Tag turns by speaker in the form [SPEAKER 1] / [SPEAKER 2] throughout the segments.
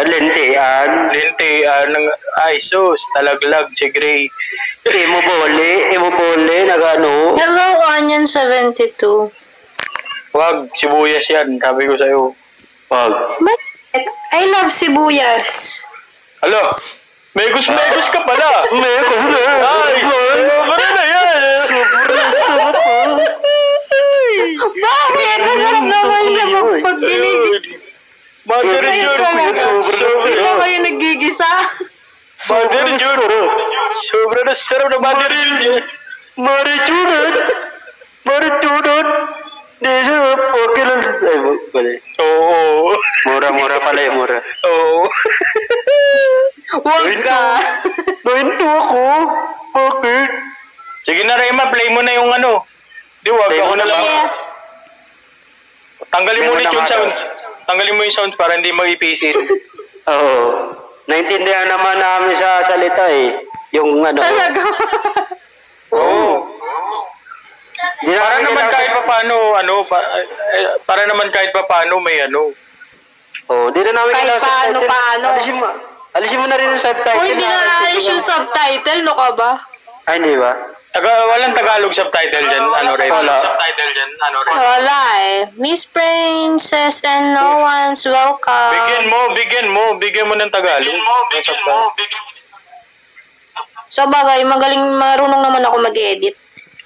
[SPEAKER 1] Lintian.
[SPEAKER 2] Lintian ng ay sus, talaglag si Gray.
[SPEAKER 1] Imubole, nagano.
[SPEAKER 3] Hello, Onion 72.
[SPEAKER 2] Wag, sibuyas yan, sabi ko sa'yo.
[SPEAKER 1] Wag.
[SPEAKER 3] Bakit? I love sibuyas.
[SPEAKER 2] Alo, megus ka pala.
[SPEAKER 1] Megus na.
[SPEAKER 2] Ay, sobra na yan.
[SPEAKER 3] Bakit? Masarap naman siya pag ginigisa.
[SPEAKER 2] Mother June,
[SPEAKER 3] Hindi ba kayo nagigisa?
[SPEAKER 2] Mother June, sobra na sarap na Mother June.
[SPEAKER 1] Maricunod. Di siya, okay lang. Ay, pala.
[SPEAKER 2] Oo.
[SPEAKER 1] Mura pala eh, mura.
[SPEAKER 2] Oo.
[SPEAKER 3] Huwag ka.
[SPEAKER 1] Nahinto ako. Bakit?
[SPEAKER 2] Sige na, Rema, play mo na yung ano. Di, wag
[SPEAKER 1] Play
[SPEAKER 2] ako
[SPEAKER 1] mo
[SPEAKER 2] na
[SPEAKER 1] na
[SPEAKER 2] lang.
[SPEAKER 3] Yeah.
[SPEAKER 2] Tanggalin
[SPEAKER 1] Play
[SPEAKER 2] mo
[SPEAKER 1] mo
[SPEAKER 2] ulit
[SPEAKER 1] na
[SPEAKER 2] yung
[SPEAKER 1] nga
[SPEAKER 2] sounds. Tanggalin mo yung sounds para hindi mag-ipisit.
[SPEAKER 1] Oo. Naintindihan naman namin sa salita eh. Yung ano.
[SPEAKER 3] Talaga.
[SPEAKER 2] Oo. Para naman kahit pa paano, para naman kahit pa paano may ano.
[SPEAKER 1] Oo, di na namin
[SPEAKER 3] Kahit
[SPEAKER 1] kailangan
[SPEAKER 3] paano.
[SPEAKER 1] Alisin mo na rin yung subtitle.
[SPEAKER 3] Uy, hindi na alis yung subtitle. No ka ba?
[SPEAKER 1] Ay, hindi ba?
[SPEAKER 2] Walang Tagalog subtitle dyan. Ano, Rema?
[SPEAKER 1] Wala.
[SPEAKER 2] Subtitle dyan. Ano, Rema?
[SPEAKER 3] Wala eh. Miss Princess and no one's welcome.
[SPEAKER 2] Bigyan mo ng Tagalog.
[SPEAKER 3] So bagay, marunong naman ako mag-edit.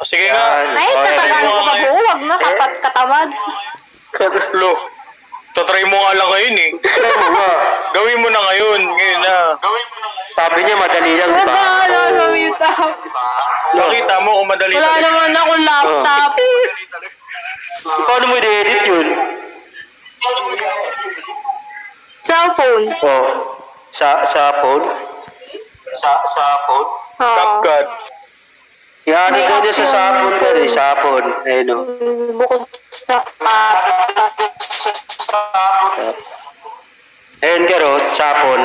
[SPEAKER 2] O, sige nga.
[SPEAKER 3] Ay, tatagalog ko pa po. Huwag na, katamad.
[SPEAKER 2] Lo, tatry mo nga lang ngayon eh. Gawin mo na ngayon. Ngayon na.
[SPEAKER 1] Sabi niya madali lang, di ba?
[SPEAKER 3] Wala sa mita.
[SPEAKER 2] Nakita mo kung madali.
[SPEAKER 3] Wala naman akong laptop.
[SPEAKER 1] Paano mo i-edit yun?
[SPEAKER 3] Cellphone.
[SPEAKER 1] Oh. Sa phone? Sa phone?
[SPEAKER 3] Oo.
[SPEAKER 2] CapCut.
[SPEAKER 1] Yan,
[SPEAKER 3] May
[SPEAKER 1] ikaw niya sa
[SPEAKER 3] app
[SPEAKER 1] sapon
[SPEAKER 3] yung
[SPEAKER 1] ka rin,
[SPEAKER 3] phone.
[SPEAKER 1] sapon. Ayun o.
[SPEAKER 3] Bukod sa
[SPEAKER 1] Ayun ka ro, sapon.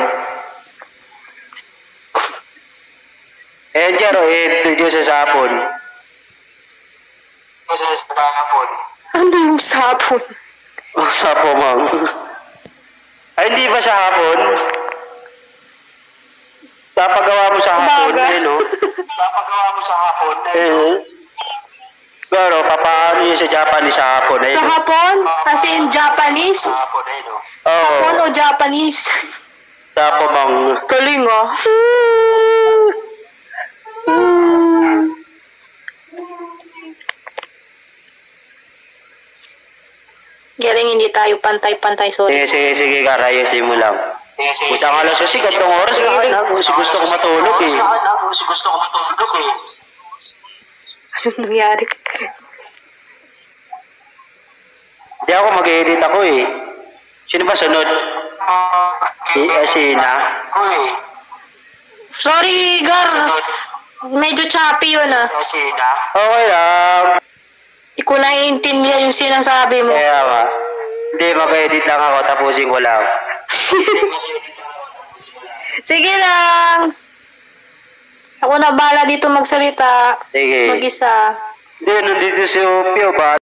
[SPEAKER 1] Ayun ka ro, ito nyo sa sapon. Sa sapon.
[SPEAKER 3] ano yung sapon?
[SPEAKER 1] Oh, sapo, ma'am. Ay, hindi ba sa hapon? Napagawa mo sa hapon,
[SPEAKER 3] Umaga.
[SPEAKER 1] eh, no? Napagawa mo sa hapon, eh, no? Pero, papaano yun sa Japanese sa hapon, eh,
[SPEAKER 3] Sa
[SPEAKER 1] no?
[SPEAKER 3] hapon? Kasi in Japanese?
[SPEAKER 1] Hapon, eh, no?
[SPEAKER 3] Hapon
[SPEAKER 1] Oo.
[SPEAKER 3] o Japanese?
[SPEAKER 1] Sapo, bang...
[SPEAKER 3] Galing ah. Galing, hindi tayo pantay-pantay, sorry.
[SPEAKER 1] Sige, karayusin mo lang. Puta nga lang sa sikat ng oras na gusto ko matulog, eh.
[SPEAKER 3] Anong nangyari?
[SPEAKER 1] Hindi ako mag-edit ako, eh. Sino ba sunod? Sina?
[SPEAKER 3] Sorry, Gar. Medyo choppy yun ah.
[SPEAKER 1] Okay lang.
[SPEAKER 3] Hindi ko naiintindihan yung sinasabi mo.
[SPEAKER 1] Kaya nga. Hindi, mag-edit lang ako, tapusin ko lang.
[SPEAKER 3] Sige lang. Ako na bala dito magsalita.
[SPEAKER 1] Sige.
[SPEAKER 3] Mag-isa.
[SPEAKER 1] Hindi, nandito si Opio ba?